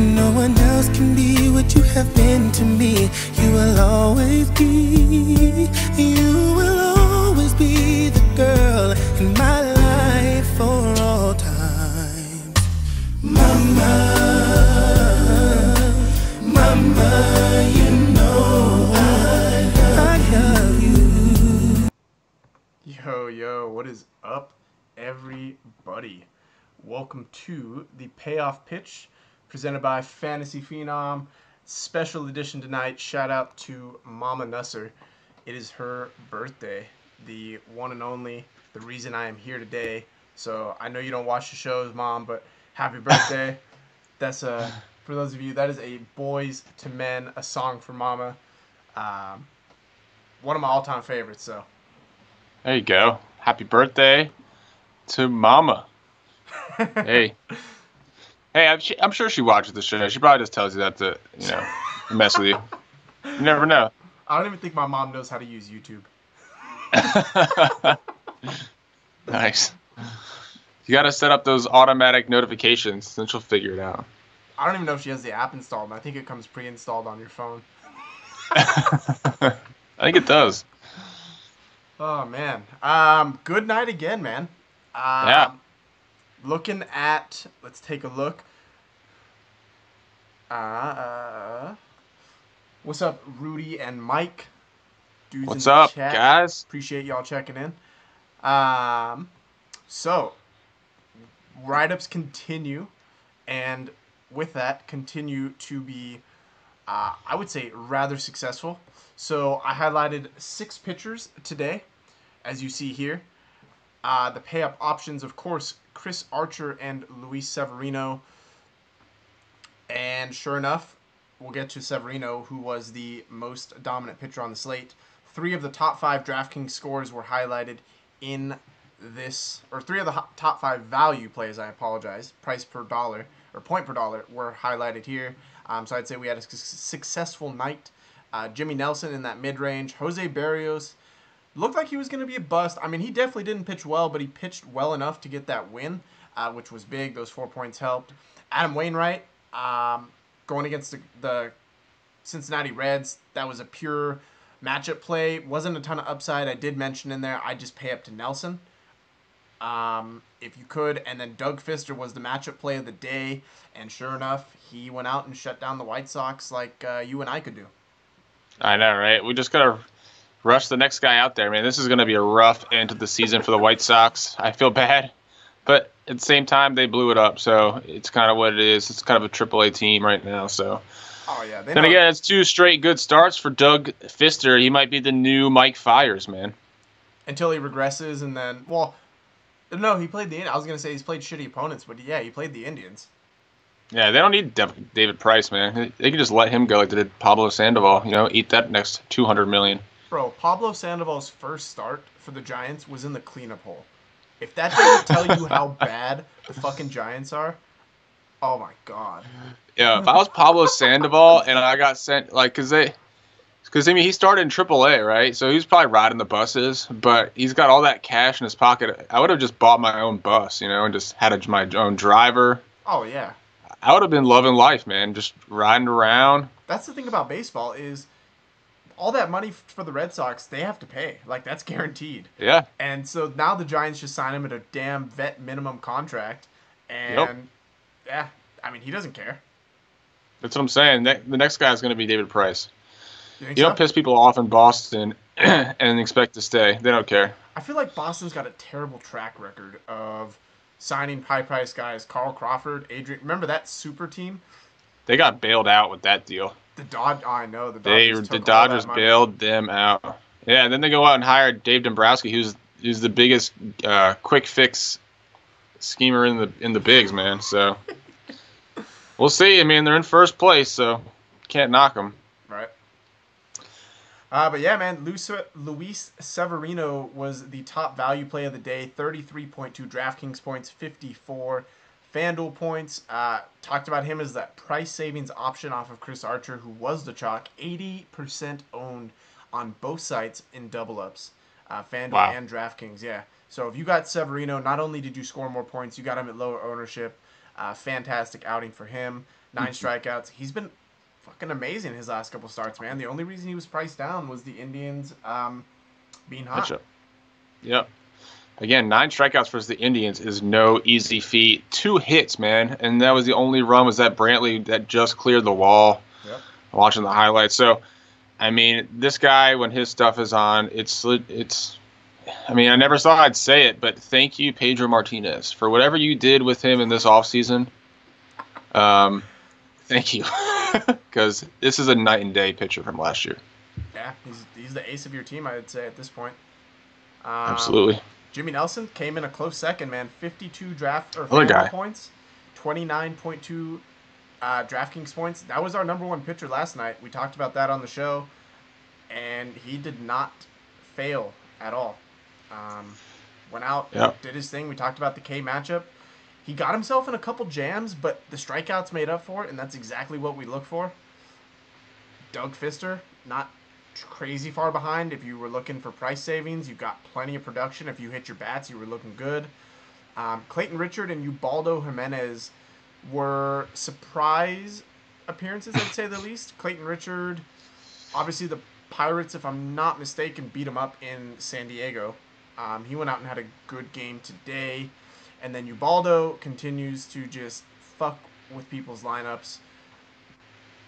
No one else can be what you have been to me. You will always be the girl in my life for all time. Mama, mama, you know I love you. Yo, what is up, everybody? Welcome to the Payoff pitch presented by Fantasy Phenom. Special edition tonight. Shout out to Momma Nusser. It is her birthday, the one and only, the reason I am here today. So I know you don't watch the shows, Mom, but happy birthday. That's for those of you, that is a Boys to Men, a song for Mama. One of my all-time favorites. So there you go. Happy birthday to Mama. Hey, I'm sure she watches the show. She probably just tells you that to, mess with you. You never know. I don't even think my mom knows how to use YouTube. Nice. You got to set up those automatic notifications, then she'll figure it out. I don't even know if she has the app installed. I think it comes pre-installed on your phone. I think it does. Oh, man. Good night again, man. Yeah. Looking at, let's take a look. What's up, Rudy and Mike? Dudes What's in the up, chat. guys? Appreciate y'all checking in. So, write-ups continue, and with that, continue to be, I would say, rather successful. So, I highlighted 6 pitchers today, as you see here. The pay-up options, of course, Chris Archer and Luis Severino. And sure enough, we'll get to Severino, who was the most dominant pitcher on the slate. 3 of the top 5 DraftKings scores were highlighted in this, or 3 of the top 5 value plays, I apologize, price per dollar, or point per dollar, were highlighted here. So I'd say we had a successful night. Jimmy Nelson in that mid-range. Jose Barrios looked like he was going to be a bust. I mean, he definitely didn't pitch well, but he pitched well enough to get that win, which was big. Those 4 points helped. Adam Wainwright, going against the Cincinnati Reds, that was a pure matchup play. Wasn't a ton of upside. I did mention in there, I just pay up to Nelson if you could. And then Doug Fister was the matchup play of the day. And sure enough, he went out and shut down the White Sox like you and I could do. I know, right? We just got to rush the next guy out there, man. This is going to be a rough end to the season for the White Sox. I feel bad, but at the same time, they blew it up, so it's kind of what it is. It's kind of a AAA team right now, so. Oh, yeah. Then again, it's 2 straight good starts for Doug Fister. He might be the new Mike Fiers, man. Until he regresses, and then, well, no, he played I was going to say he's played shitty opponents, but yeah, he played the Indians. Yeah, they don't need David Price, man. They can just let him go like they did Pablo Sandoval, eat that next $200 million. Bro, Pablo Sandoval's first start for the Giants was in the cleanup hole. If that doesn't tell you how bad the fucking Giants are, oh my god. Yeah, if I was Pablo Sandoval and I got sent, because he started in AAA, right? So he was probably riding the buses, but he's got all that cash in his pocket. I would have just bought my own bus, and just had my own driver. Oh, yeah. I would have been loving life, man, just riding around. That's the thing about baseball is all that money for the Red Sox, they have to pay. Like, that's guaranteed. Yeah. And so now the Giants just sign him at a damn vet minimum contract. And, yeah, I mean, he doesn't care. That's what I'm saying. The next guy is going to be David Price. You don't piss people off in Boston and expect to stay. They don't care. I feel like Boston's got a terrible track record of signing high-price guys. Carl Crawford, Adrian. Remember that super team? They got bailed out with that deal. I know. The Dodgers bailed them out. Yeah, and then they go out and hire Dave Dombrowski, who's the biggest quick fix schemer in the bigs, man. So we'll see. I mean, they're in first place, so can't knock them. Right. But yeah, man, Luis Severino was the top value play of the day. 33.2 DraftKings points, 54 FanDuel points. Talked about him as that price savings option off of Chris Archer, who was the chalk. 80% owned on both sites in double ups, FanDuel and DraftKings. Yeah. So if you got Severino, not only did you score more points, you got him at lower ownership. Fantastic outing for him. 9 strikeouts. He's been fucking amazing his last couple starts, man. The only reason he was priced down was the Indians being hot. Pitchup. Yep. Again, 9 strikeouts versus the Indians is no easy feat. 2 hits, man, and that was the only run was that Brantley that just cleared the wall. Yep. Watching the highlights. So, I mean, this guy, when his stuff is on, it's. I mean, I never thought I'd say it, but thank you, Pedro Martinez, for whatever you did with him in this offseason. Thank you, because this is a night and day pitcher from last year. Yeah, he's the ace of your team, I would say at this point. Absolutely. Jimmy Nelson came in a close second, man. 52 draft or Other guy. points, 29.2 DraftKings points. That was our number 1 pitcher last night. We talked about that on the show, and he did not fail at all. Went out, did his thing. We talked about the K matchup. He got himself in a couple jams, but the strikeouts made up for it, and that's exactly what we look for. Doug Fister, not crazy far behind. If you were looking for price savings, you got plenty of production. If you hit your bats, you were looking good. Clayton Richard and Ubaldo Jimenez were surprise appearances, I'd say the least. Clayton Richard, obviously the Pirates, if I'm not mistaken, beat him up in San Diego. He went out and had a good game today. And then Ubaldo continues to just fuck with people's lineups.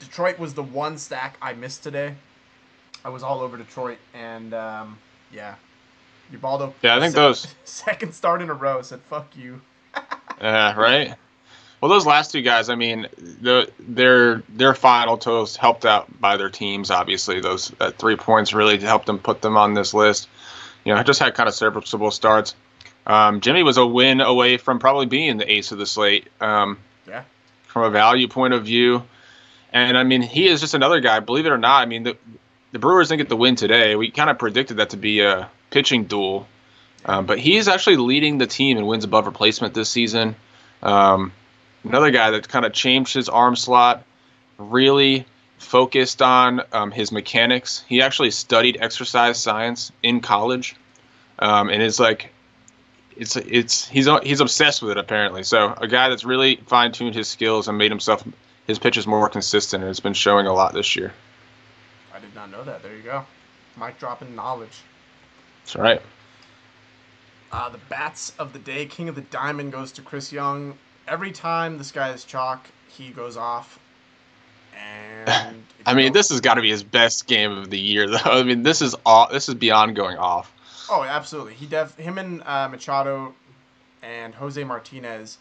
Detroit was the one stack I missed today. I was all over Detroit, and Ubaldo. Yeah, I think those second start in a row said "fuck you." Right. Well, those last 2 guys, I mean, their final totals helped out by their teams. Obviously, those 3 points really helped them put them on this list. You know, just had kind of serviceable starts. Jimmy was a win away from probably being the ace of the slate. From a value point of view. And, I mean, he is just another guy. Believe it or not, I mean, the Brewers didn't get the win today. We kind of predicted that to be a pitching duel. But he's actually leading the team in wins above replacement this season. Another guy that kind of changed his arm slot, really focused on his mechanics. He actually studied exercise science in college. And it's like, he's obsessed with it apparently. So a guy that's really fine-tuned his skills and made his pitches more consistent, and it's been showing a lot this year. I did not know that. There you go. Mic dropping knowledge. That's right. The bats of the day, King of the Diamond goes to Chris Young. Every time this guy is chalk, he goes off. And I mean, this has got to be his best game of the year, though. I mean, this is beyond going off. Oh, absolutely. Him and Machado and Jose Martinez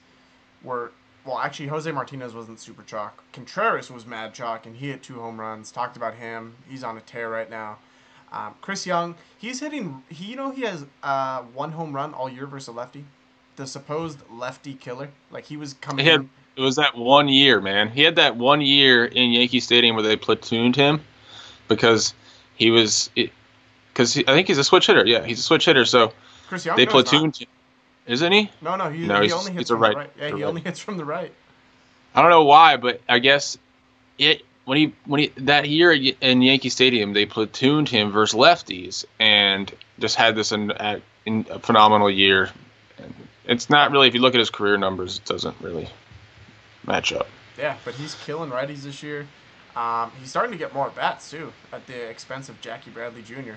were. Well, actually, Jose Martinez wasn't super chalk. Contreras was mad chalk, and he hit 2 home runs. Talked about him. He's on a tear right now. Chris Young, he's hitting. He has 1 home run all year versus a lefty. The supposed lefty killer. Like, he was coming in. It was that 1 year, man. He had that 1 year in Yankee Stadium where they platooned him because he was. Because I think he's a switch hitter. Yeah, he's a switch hitter. So Chris Young, they platooned him. Isn't he? No, he only hits from the right. Yeah, he only hits from the right. I don't know why, but I guess when he that year in Yankee Stadium they platooned him versus lefties and just had this in a phenomenal year. And it's not really, if you look at his career numbers, it doesn't really match up. Yeah, but he's killing righties this year. He's starting to get more at bats too, at the expense of Jackie Bradley Jr.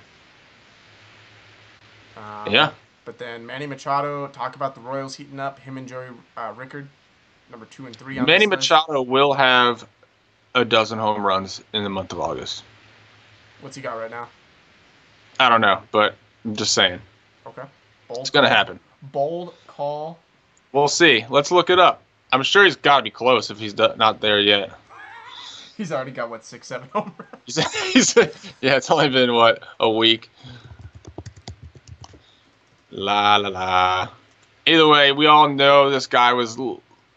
Yeah. But then Manny Machado, talk about the Royals heating up. Him and Joey Rickard, number 2 and 3 on Manny this list. Machado will have a dozen home runs in the month of August. What's he got right now? I don't know, but I'm just saying. Okay. It's going to happen. Bold call. We'll see. Let's look it up. I'm sure he's got to be close if he's not there yet. He's already got, 6-7 home runs? Yeah, it's only been, a week. La la la. Either way, we all know this guy was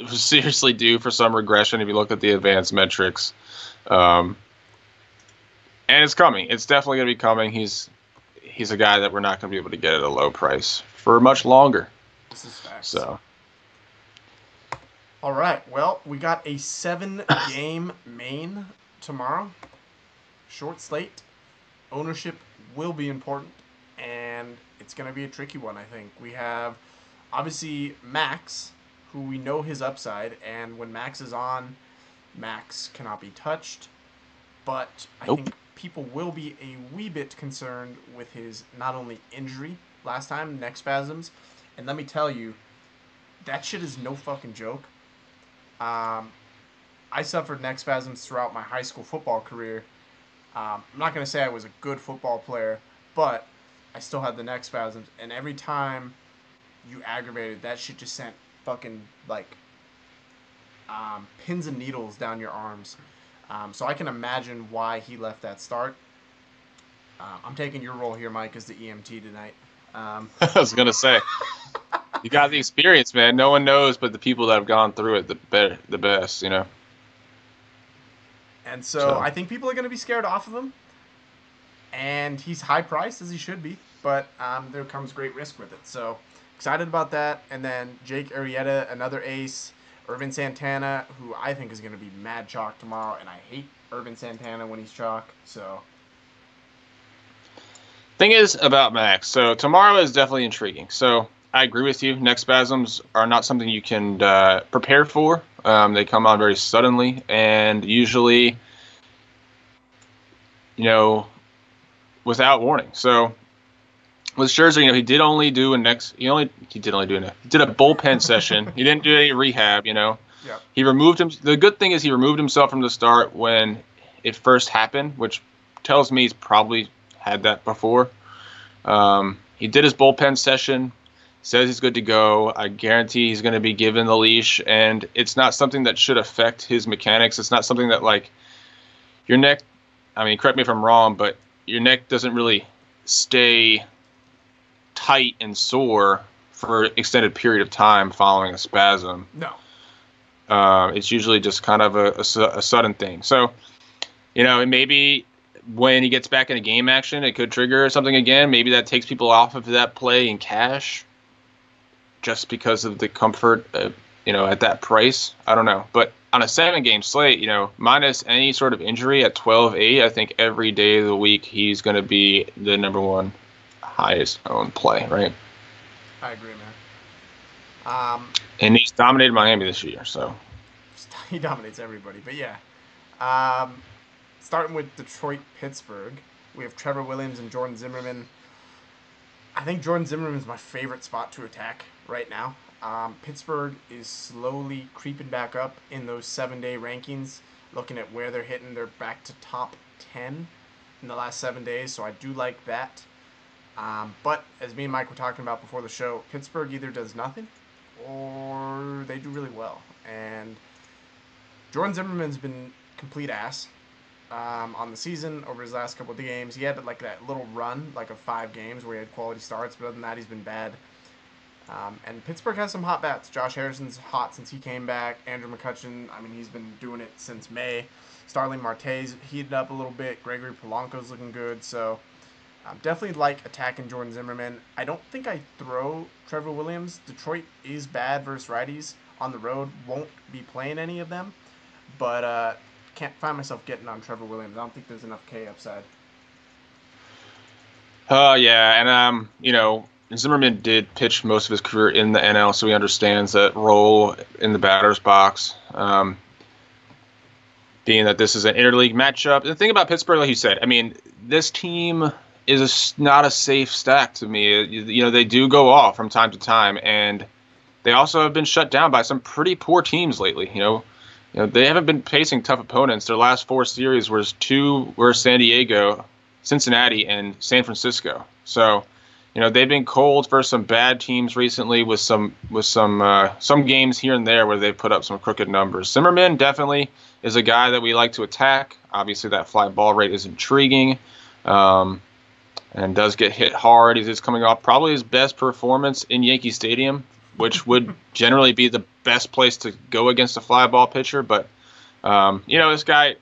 seriously due for some regression if you look at the advanced metrics. And it's coming. It's definitely going to be coming. He's a guy that we're not going to be able to get at a low price for much longer. This is facts. So. All right. Well, we got a 7-game main tomorrow. Short slate. Ownership will be important. And it's going to be a tricky one, I think. We have, obviously, Max, who we know his upside. And when Max is on, Max cannot be touched, but I Nope. think people will be a wee bit concerned with his not only injury last time, neck spasms, and let me tell you, that shit is no fucking joke. Um, I suffered neck spasms throughout my high school football career. I'm not going to say I was a good football player, but I still had the neck spasms. And every time you aggravated, that shit just sent fucking, like, pins and needles down your arms. So I can imagine why he left that start. I'm taking your role here, Mike, as the EMT tonight. I was gonna say, you got the experience, man. No one knows but the people that have gone through it the best, you know. And so I think people are going to be scared off of him. And he's high priced, as he should be. But there comes great risk with it. So excited about that. And then Jake Arrieta, another ace. Irvin Santana, who I think is going to be mad chalk tomorrow. And I hate Irvin Santana when he's chalk. So Thing is about Max. So tomorrow is definitely intriguing. So I agree with you. Neck spasms are not something you can prepare for. They come on very suddenly, and usually, you know, without warning. So with Scherzer, you know, he did a bullpen session. He didn't do any rehab. You know, yeah. He removed him. The good thing is he removed himself from the start when it first happened, which tells me he's probably had that before. He did his bullpen session, says he's good to go. I guarantee he's going to be given the leash, and it's not something that should affect his mechanics. It's not something that, like, your neck, I mean, correct me if I'm wrong, but your neck doesn't really stay tight and sore for an extended period of time following a spasm. No. It's usually just kind of a sudden thing. So, you know, and maybe when he gets back into game action, it could trigger something again. Maybe that takes people off of that play in cash just because of the comfort, you know, at that price. I don't know. But on a 7-game slate, you know, minus any sort of injury at 12-8, I think every day of the week he's going to be the number one highest owned play, right? I agree, man. And he's dominated Miami this year, so. He dominates everybody. But, yeah. Starting with Detroit-Pittsburgh, we have Trevor Williams and Jordan Zimmerman. I think Jordan Zimmerman is my favorite spot to attack right now. Pittsburgh is slowly creeping back up in those 7-day rankings. Looking at where they're hitting, they're back to top 10 in the last 7 days, so I do like that. But as me and Mike were talking about before the show, Pittsburgh either does nothing or they do really well. And Jordan Zimmerman's been complete ass on the season over his last couple of games. He had like that little run, like of 5 games where he had quality starts, but other than that, he's been bad. And Pittsburgh has some hot bats. Josh Harrison's hot since he came back. Andrew McCutchen, I mean, he's been doing it since May. Starling Marte's heated up a little bit. Gregory Polanco's looking good. So definitely like attacking Jordan Zimmerman. I don't think I throw Trevor Williams. Detroit is bad versus righties on the road. Won't be playing any of them. But can't find myself getting on Trevor Williams. I don't think there's enough K upside. Yeah, and you know, Zimmerman did pitch most of his career in the NL, so he understands that role in the batter's box. Being that this is an interleague matchup, the thing about Pittsburgh, like you said, I mean, this team is not a safe stack to me. You know, they do go off from time to time, and they also have been shut down by some pretty poor teams lately. You know, they haven't been facing tough opponents. Their last 4 series were San Diego, Cincinnati, and San Francisco. So, you know, they've been cold for some bad teams recently with some games here and there where they've put up some crooked numbers. Zimmerman definitely is a guy that we like to attack. Obviously, that fly ball rate is intriguing, and does get hit hard. He's just coming off probably his best performance in Yankee Stadium, which would generally be the best place to go against a fly ball pitcher. But you know, this guy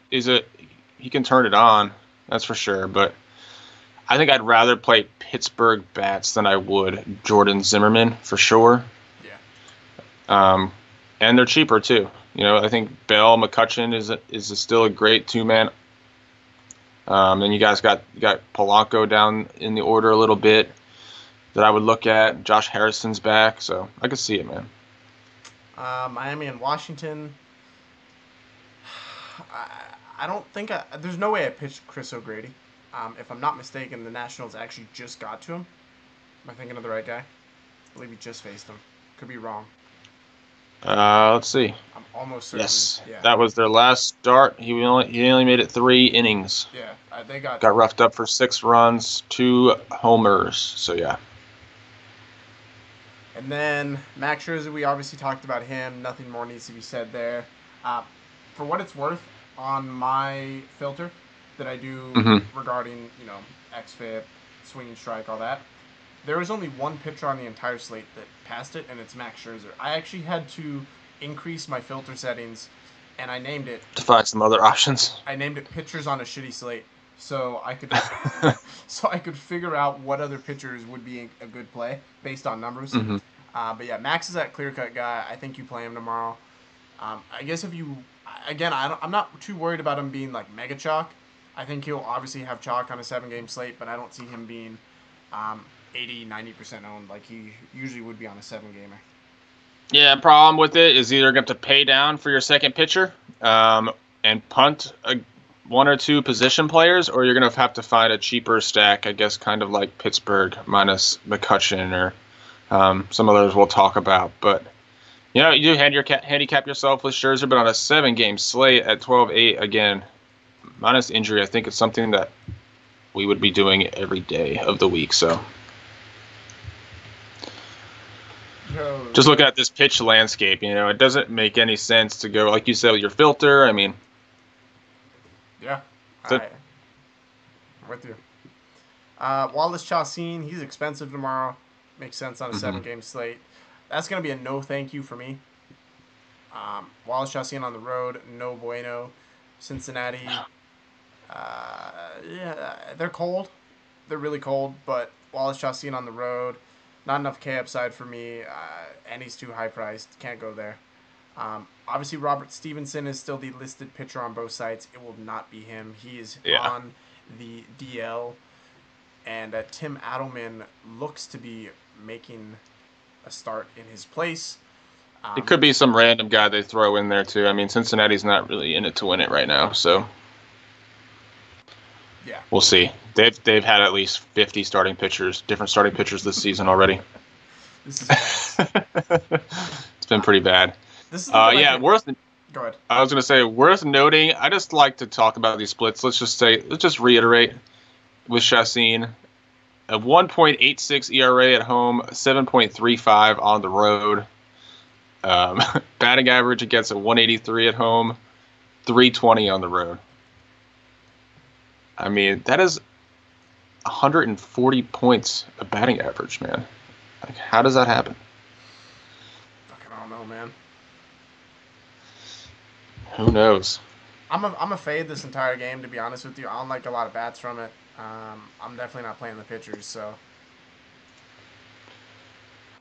he can turn it on, that's for sure. But I think I'd rather play Pittsburgh bats than I would Jordan Zimmerman for sure. Yeah. And they're cheaper too. You know, I think Bell McCutchen is still a great 2-man. And you guys got Polanco down in the order a little bit that I would look at. Josh Harrison's back, so I could see it, man. Miami and Washington. I don't think there's no way I pitched Chris O'Grady. If I'm not mistaken, the Nationals actually just got to him. Am I thinking of the right guy? I believe he just faced him. Could be wrong. Let's see. I'm almost certain. Yes, Yeah. that was their last start. He only made it 3 innings. Yeah, they got roughed up for 6 runs, 2 homers. So yeah. And then Max Scherzer, we obviously talked about him. Nothing more needs to be said there. For what it's worth, on my filter that I do regarding xFIP, swing and strike, all that, there was only one pitcher on the entire slate that passed it, and it's Max Scherzer. I actually had to increase my filter settings, and I named it to find some other options. I named it pitchers on a shitty slate, so I could figure out what other pitchers would be a good play based on numbers. But yeah, Max is that clear-cut guy. I think you play him tomorrow. I guess if you, again, I'm not too worried about him being like mega chalk. I think he'll obviously have chalk on a 7-game slate, but I don't see him being 80-90% owned like he usually would be on a 7-gamer. Yeah, problem with it is either going to have to pay down for your second pitcher and punt 1 or 2 position players, or you're going to have to find a cheaper stack, I guess, kind of like Pittsburgh minus McCutchen or some others we'll talk about. But, you do handicap yourself with Scherzer, but on a 7-game slate at 12-8, again, minus injury, I think it's something that we would be doing every day of the week. So just looking at this pitch landscape, it doesn't make any sense to go, like you said, with your filter. I mean, yeah, I'm with you. Wallace Chacin, he's expensive tomorrow. Makes sense on a 7-game slate. That's going to be a no thank you for me. Wallace Chacin on the road, no bueno. Cincinnati, they're cold. They're really cold, but Wallace Chacin on the road, not enough K upside for me, and he's too high priced. Can't go there. Obviously, Robert Stevenson is still the listed pitcher on both sites. It will not be him. He is on the DL, and Tim Adelman looks to be making a start in his place. It could be some random guy they throw in there too. I mean, Cincinnati's not really in it to win it right now, so yeah, we'll see. They've had at least 50 different starting pitchers this season already. This is bad. It's been pretty bad. This is Go ahead. I was gonna say worth noting. I just like to talk about these splits. Let's just reiterate with Chacin. A 1.86 ERA at home, 7.35 on the road. Batting average against a 183 at home, 320 on the road. I mean, that is 140 points of batting average, man. Like, how does that happen? Fucking I don't know, man. Who knows? I'm a fade this entire game, to be honest with you. I don't like a lot of bats from it. I'm definitely not playing the pitchers, so.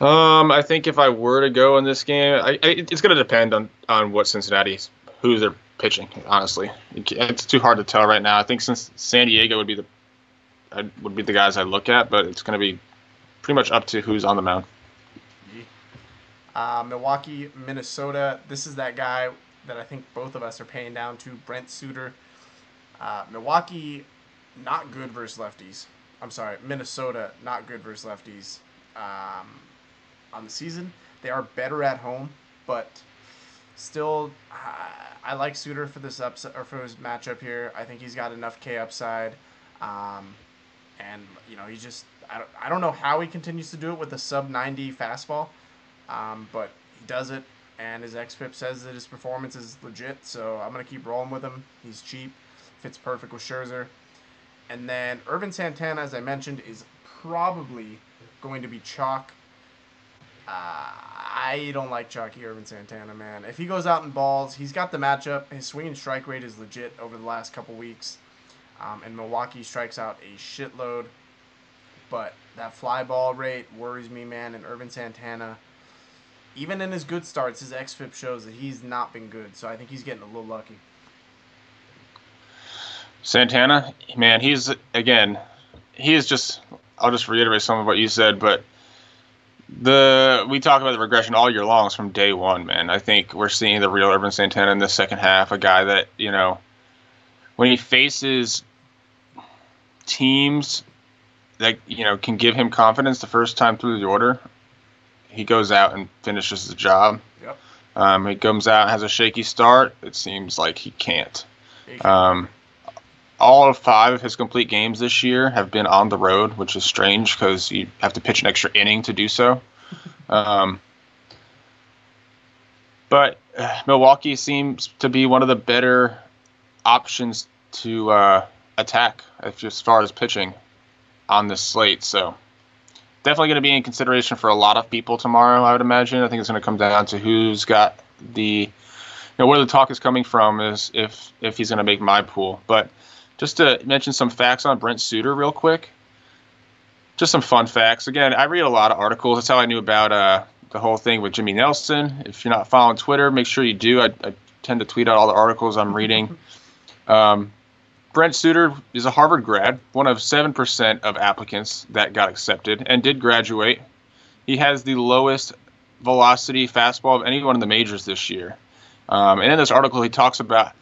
I think if I were to go in this game, it's going to depend on what who they're pitching. Honestly, it's too hard to tell right now. I think since San Diego would be the guys I look at, but it's going to be pretty much up to who's on the mound. Milwaukee, Minnesota. This is that guy that I think both of us are paying down to, Brent Souter. Milwaukee, not good versus lefties. I'm sorry, Minnesota, not good versus lefties. On the season, they are better at home, but still, I like Souter for this upset or for his matchup here. I think he's got enough K upside, and he just I don't know how he continues to do it with a sub 90 fastball, but he does it, and his xFIP says that his performance is legit. So I'm gonna keep rolling with him. He's cheap, fits perfect with Scherzer, and then Irvin Santana, as I mentioned, is probably going to be chalk. I don't like chalky Irvin Santana, man. If he goes out in balls, he's got the matchup. His swing and strike rate is legit over the last couple weeks. And Milwaukee strikes out a shitload. But that fly ball rate worries me, man. And Irvin Santana, even in his good starts, his xFIP shows that he's not been good. So I think he's getting a little lucky. Santana, man, he is just, I'll just reiterate some of what you said, but We talk about the regression all year long from day one, man. I think we're seeing the real Urban Santana in the second half, a guy that, when he faces teams that, can give him confidence the first time through the order, he goes out and finishes the job. Yep. He comes out, has a shaky start. It seems like he can't. All of 5 of his complete games this year have been on the road, which is strange because you have to pitch an extra inning to do so. But Milwaukee seems to be one of the better options to attack as far as pitching on this slate. So definitely going to be in consideration for a lot of people tomorrow, I would imagine. I think it's going to come down to who's got where the talk is coming from is if he's going to make my pool. But just to mention some facts on Brent Souter real quick. Just some fun facts. Again, I read a lot of articles. That's how I knew about the whole thing with Jimmy Nelson. If you're not following Twitter, make sure you do. I tend to tweet out all the articles I'm reading. Brent Souter is a Harvard grad, one of 7% of applicants that got accepted and did graduate. He has the lowest velocity fastball of anyone in the majors this year. And in this article, he talks about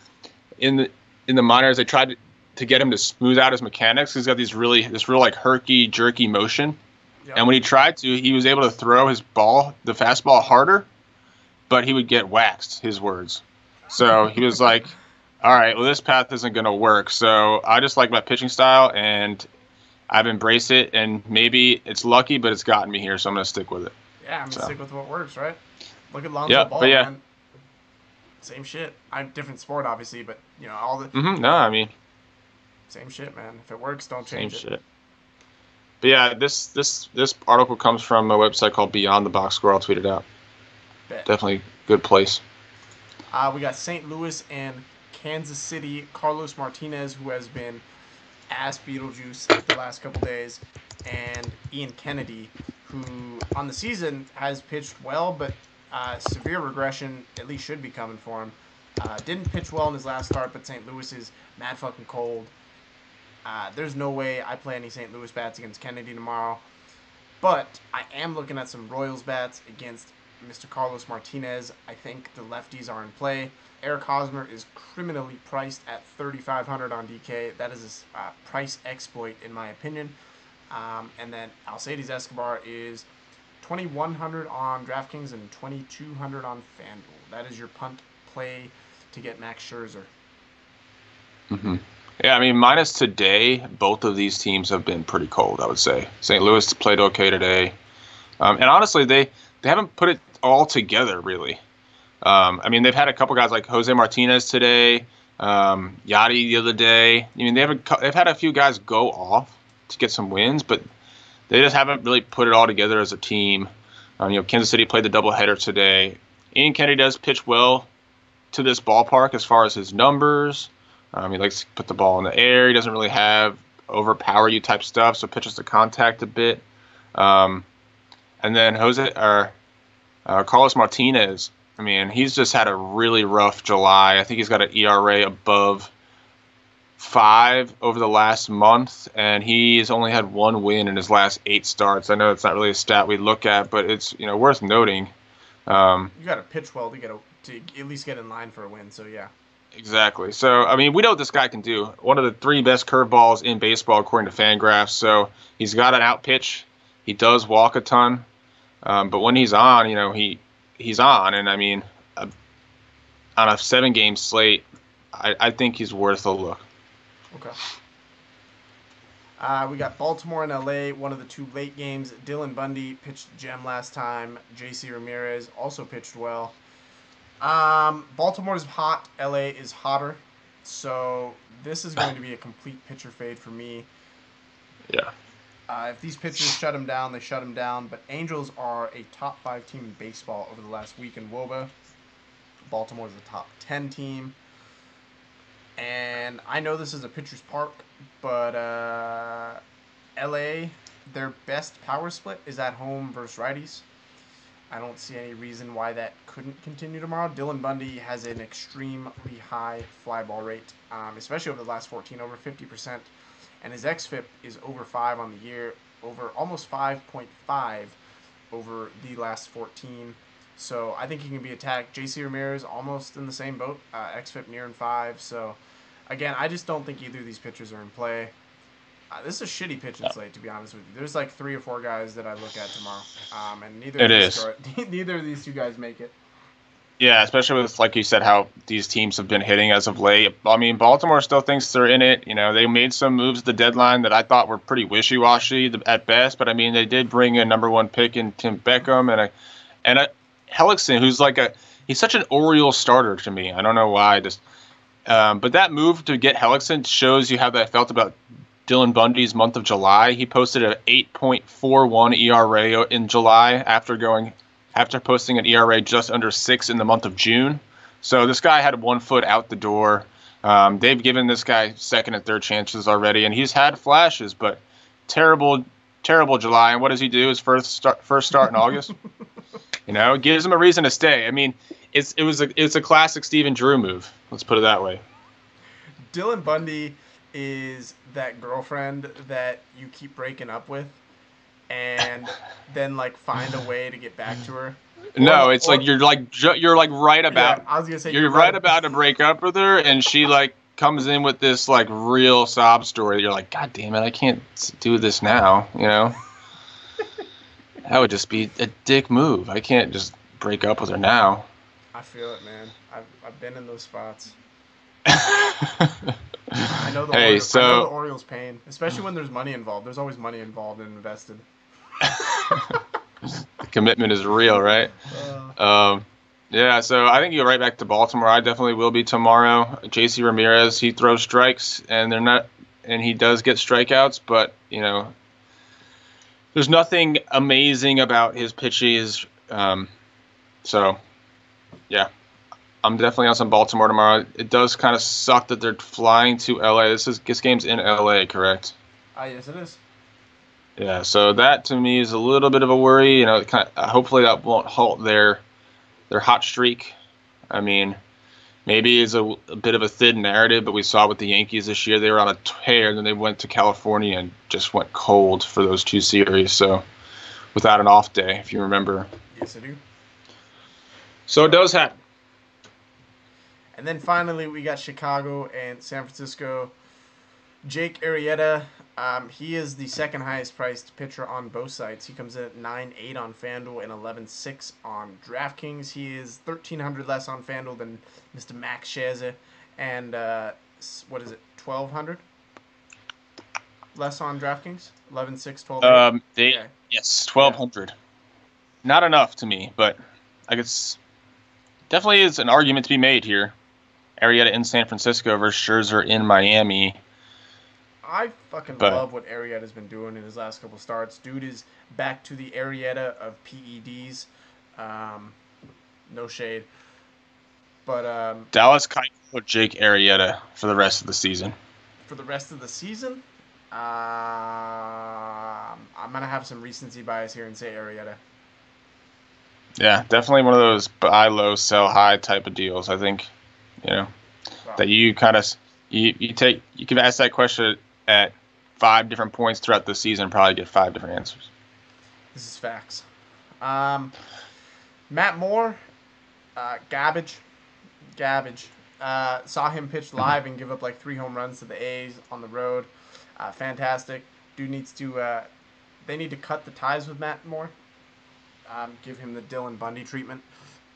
in the minors, they tried to get him to smooth out his mechanics. He's got this real like herky, jerky motion. Yep. And when he tried to, he was able to throw the fastball harder, but he would get waxed, his words. So he was like, all right, well, this path isn't going to work. So I just like my pitching style, and I've embraced it. And maybe it's lucky, but it's gotten me here, so I'm going to stick with it. Yeah, stick with what works, right? Look at Lonzo Ball, man. Same shit. Different sport, obviously, but, all the... No, I mean... Same shit, man. If it works, don't change it. Same shit. But yeah, this article comes from a website called Beyond the Box Score. I'll tweet it out. Definitely good place. We got St. Louis and Kansas City. Carlos Martinez, who has been ass Beetlejuice the last couple days, and Ian Kennedy, who on the season has pitched well, but severe regression at least should be coming for him. Didn't pitch well in his last start, but St. Louis is mad fucking cold. There's no way I play any St. Louis bats against Kennedy tomorrow. But I am looking at some Royals bats against Mr. Carlos Martinez. I think the lefties are in play. Eric Hosmer is criminally priced at $3,500 on DK. That is a price exploit, in my opinion. And then Alcides Escobar is $2,100 on DraftKings and $2,200 on FanDuel. That is your punt play to get Max Scherzer. Mm-hmm. Yeah, I mean, minus today, both of these teams have been pretty cold, I would say. St. Louis played okay today. And honestly, they haven't put it all together, really. I mean, they've had a couple guys like Jose Martinez today, Yachty the other day. I mean, they've had a few guys go off to get some wins, but they just haven't really put it all together as a team. Kansas City played the doubleheader today. Ian Kennedy does pitch well to this ballpark as far as his numbers. He likes to put the ball in the air. He doesn't really have overpower you type stuff, so pitches to contact a bit. And then Carlos Martinez, I mean, he's just had a really rough July. I think he's got an ERA above 5 over the last month, and he's only had 1 win in his last 8 starts. I know it's not really a stat we look at, but it's worth noting. You got to pitch well to at least get in line for a win. So yeah. Exactly. So, I mean, we know what this guy can do. One of the 3 best curveballs in baseball, according to Fangraphs. So he's got an out pitch. He does walk a ton. But when he's on, he's on. And, I mean, on a 7-game slate, I think he's worth a look. Okay. We got Baltimore and LA, one of the 2 late games. Dylan Bundy pitched gem last time. JC Ramirez also pitched well. Baltimore is hot. LA is hotter. So this is going to be a complete pitcher fade for me. Yeah. If these pitchers shut him down, they shut him down. But Angels are a top 5 team in baseball over the last week in WOBA. Baltimore is a top 10 team. And I know this is a pitcher's park, but LA, their best power split is at home versus righties. I don't see any reason why that couldn't continue tomorrow. Dylan Bundy has an extremely high fly ball rate, especially over the last 14, over 50%. And his xFIP is over 5 on the year, over almost 5.5 over the last 14. So I think he can be attacked. JC Ramirez almost in the same boat. XFIP near in 5. So again, I just don't think either of these pitchers are in play. This is a shitty pitching slate, to be honest with you. There's like 3 or 4 guys that I look at tomorrow, and neither of these 2 guys make it. Yeah, especially with, like you said, how these teams have been hitting as of late. I mean, Baltimore still thinks they're in it. You know, they made some moves at the deadline that I thought were pretty wishy-washy at best. But I mean, they did bring a number 1 pick in Tim Beckham and a Hellickson, who's he's such an Orioles starter to me. I don't know why. But that move to get Hellickson shows you how that I felt about Dylan Bundy's month of July. He posted an 8.41 ERA in July after posting an ERA just under 6 in the month of June. So this guy had 1 foot out the door. They've given this guy second and third chances already, and he's had flashes, but terrible July. And what does he do? His first start in August. You know, it gives him a reason to stay. I mean, it's a classic Steven Drew move. Let's put it that way. Dylan Bundy is that girlfriend that you keep breaking up with, and then find a way to get back to her. No, it's you're right about. Yeah, I was gonna say you're right about to break up with her, and she comes in with this real sob story. You're like, God damn it, I can't do this now. You know, that would just be a dick move. I can't just break up with her now. I feel it, man. I've been in those spots. I know the Orioles pain, especially when there's money involved. There's always money involved and invested. The commitment is real, right? Yeah, so I think you go right back to Baltimore. I definitely will be tomorrow. JC Ramirez, he throws strikes, and he does get strikeouts, but you know, there's nothing amazing about his pitches. So, yeah. I'm definitely on some Baltimore tomorrow. It does kind of suck that they're flying to LA. This game's in LA, correct? Yes, it is. Yeah, so that to me is a little bit of a worry. You know, hopefully that won't halt their hot streak. I mean, maybe it's a bit of a thin narrative, but we saw with the Yankees this year, they were on a tear, and then they went to California and just went cold for those 2 series. So without an off day, if you remember. Yes, I do. So it does happen. And then finally, we got Chicago and San Francisco. Jake Arrieta, he is the second highest priced pitcher on both sites. He comes in at 9.8 on FanDuel and 11.6 on DraftKings. He is $1,300 less on FanDuel than Mr. Max Scherzer, and 1,200 less on DraftKings. 11.6, 12. Yes, 1,200. Yeah. Not enough to me, but I guess definitely is an argument to be made here. Arrieta in San Francisco versus Scherzer in Miami. I love what Arrieta's been doing in his last couple starts. Dude is back to the Arrieta of PEDs. No shade. But Dallas Keuchel, Jake Arrieta for the rest of the season. For the rest of the season, I'm gonna have some recency bias here and say Arrieta. Yeah, definitely one of those buy low, sell high type of deals. I think, you know, that you kind of you can ask that question at 5 different points throughout the season and probably get 5 different answers. This is facts. Matt Moore, garbage. Saw him pitch live and give up 3 home runs to the A's on the road. Fantastic. Dude needs to. They need to cut the ties with Matt Moore. Give him the Dylan Bundy treatment.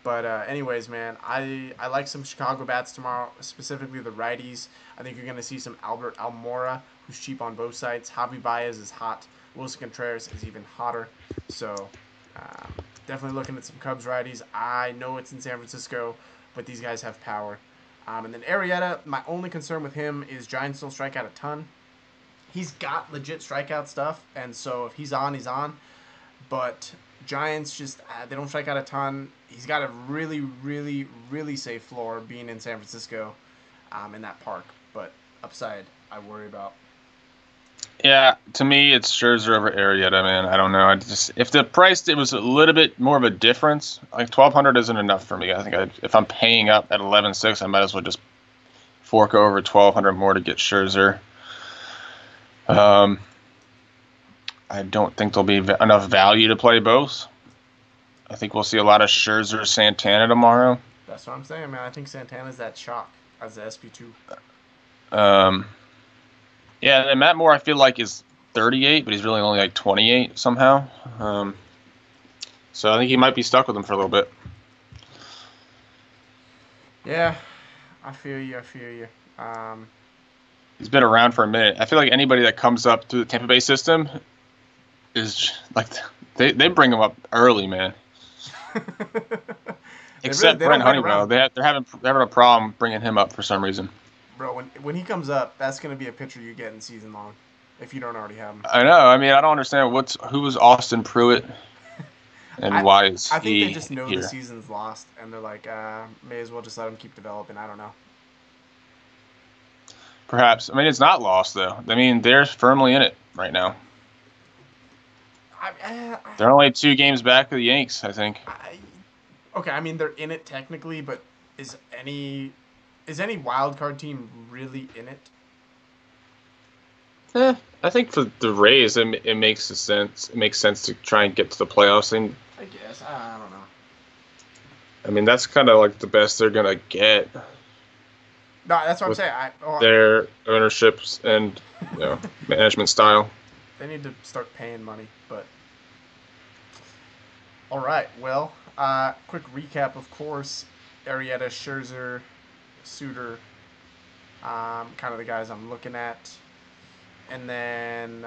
But anyways, man, I like some Chicago bats tomorrow, specifically the righties. I think you're going to see some Albert Almora, who's cheap on both sides. Javi Baez is hot. Wilson Contreras is even hotter. So definitely looking at some Cubs righties. I know it's in San Francisco, but these guys have power. And then Arrieta, my only concern with him is Giants still strike out a ton. He's got legit strikeout stuff, and so if he's on, he's on. But Giants just, they don't strike out a ton. He's got a really, really, really safe floor being in San Francisco in that park. But upside, I worry about. Yeah, to me, it's Scherzer over Arrieta, man. I don't know. If the price, it was a little bit more of a difference, $1,200 isn't enough for me. I think if I'm paying up at 11.6, I might as well just fork over $1,200 more to get Scherzer. I don't think there'll be enough value to play both. I think we'll see a lot of Scherzer, Santana tomorrow. That's what I'm saying, man. I think Santana's that chalk as the SP2. Yeah, and Matt Moore I feel like is 38, but he's really only like 28 somehow. So I think he might be stuck with him for a little bit. Yeah, I feel you. He's been around for a minute. I feel like anybody that comes up through the Tampa Bay system is like they bring him up early, man. Except Brent Honeywell, they're having a problem bringing him up for some reason. Bro, when he comes up, that's gonna be a pitcher you get in season long, if you don't already have him. I know. I mean, I don't understand who was Austin Pruitt, and why is he? I think they just know here? the season's lost, and they're like, may as well just let him keep developing. I don't know. Perhaps. I mean, it's not lost though. I mean, they're firmly in it right now. They're only 2 games back of the Yanks, I think. Okay, I mean they're in it technically, but is any wild card team really in it? I think for the Rays, it makes sense. It makes sense to try and get to the playoffs. And I guess I don't know. I mean, that's kind of like the best they're gonna get. No, that's what I'm saying. Their ownerships and management style. They need to start paying money, but all right. Well, quick recap, of course. Arrieta, Scherzer, Souter, kind of the guys I'm looking at, and then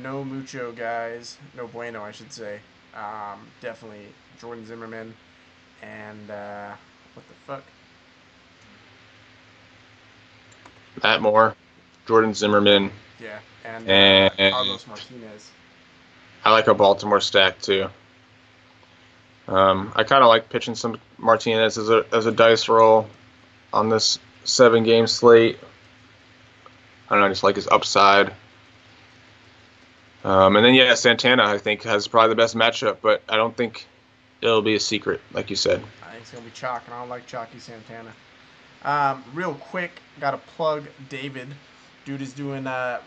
no mucho guys, no bueno, I should say. Definitely Jordan Zimmerman, and what the fuck? Matt Moore, Jordan Zimmerman. Yeah, and Carlos Martinez. I like a Baltimore stack too. I kind of like pitching some Martinez as a dice roll on this 7-game slate. I don't know, I just like his upside. And then Santana I think has probably the best matchup, but I don't think it'll be a secret, like you said. I think it's gonna be chalk, and I don't like chalky Santana. Real quick, gotta plug David. Dude is doing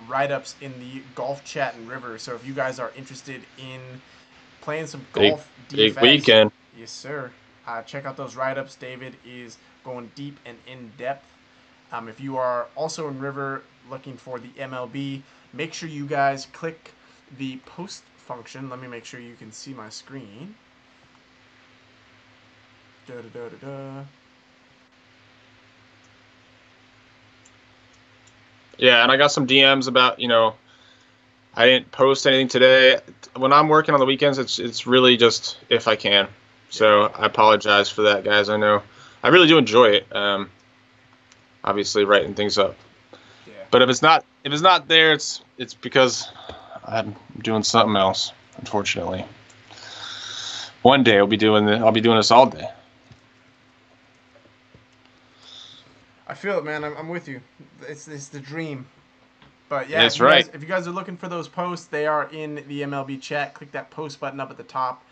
write-ups in the golf chat and river. So if you guys are interested in playing some golf DFS, big weekend. Yes, sir. Check out those write-ups. David is going deep and in depth. If you are also in river looking for the MLB, make sure you guys click the post function. Let me make sure you can see my screen. Yeah, and I got some DMs about, I didn't post anything today. When I'm working on the weekends, it's really just if I can. So I apologize for that, guys. I know I really do enjoy it. Obviously writing things up. Yeah. But if it's not there, it's because I'm doing something else, unfortunately. One day I'll be doing this all day. I feel it, man. I'm with you. It's the dream. But yeah, that's right. If you guys are looking for those posts, they are in the MLB chat. Click that post button up at the top,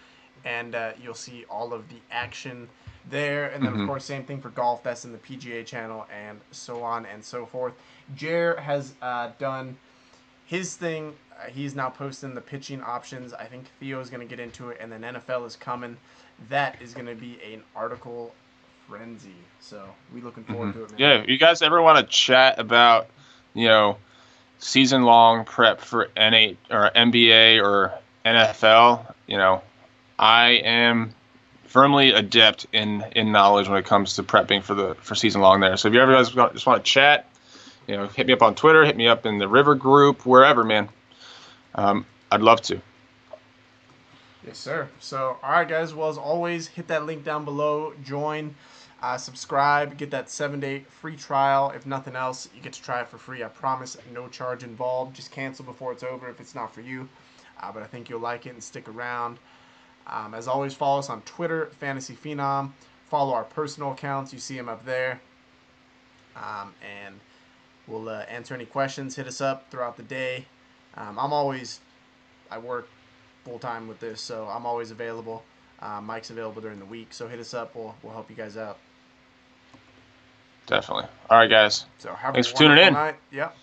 and you'll see all of the action there. And then, of course, same thing for golf. That's in the PGA channel, and so on and so forth. Jer has done his thing. He's now posting the pitching options. I think Theo is going to get into it, and then NFL is coming. That is going to be an article frenzy. So we looking forward to it, man. Yeah, if you guys ever want to chat about, season-long prep for NA or NBA or NFL, I am firmly adept in knowledge when it comes to prepping for season-long there. So if you ever guys just want to chat, hit me up on Twitter, hit me up in the River group, wherever, man. I'd love to. Yes, sir. So, all right, guys. Well, as always, hit that link down below. Join. Subscribe, get that 7-day free trial. If nothing else, you get to try it for free. I promise, no charge involved. Just cancel before it's over if it's not for you. But I think you'll like it and stick around. As always, follow us on Twitter, Fantasy Phenom. Follow our personal accounts. You see them up there. And we'll answer any questions. Hit us up throughout the day. I work full-time with this, so I'm always available. Mike's available during the week, so hit us up. We'll help you guys out. Definitely. All right, guys. So have Thanks a for tuning in. night. Yep.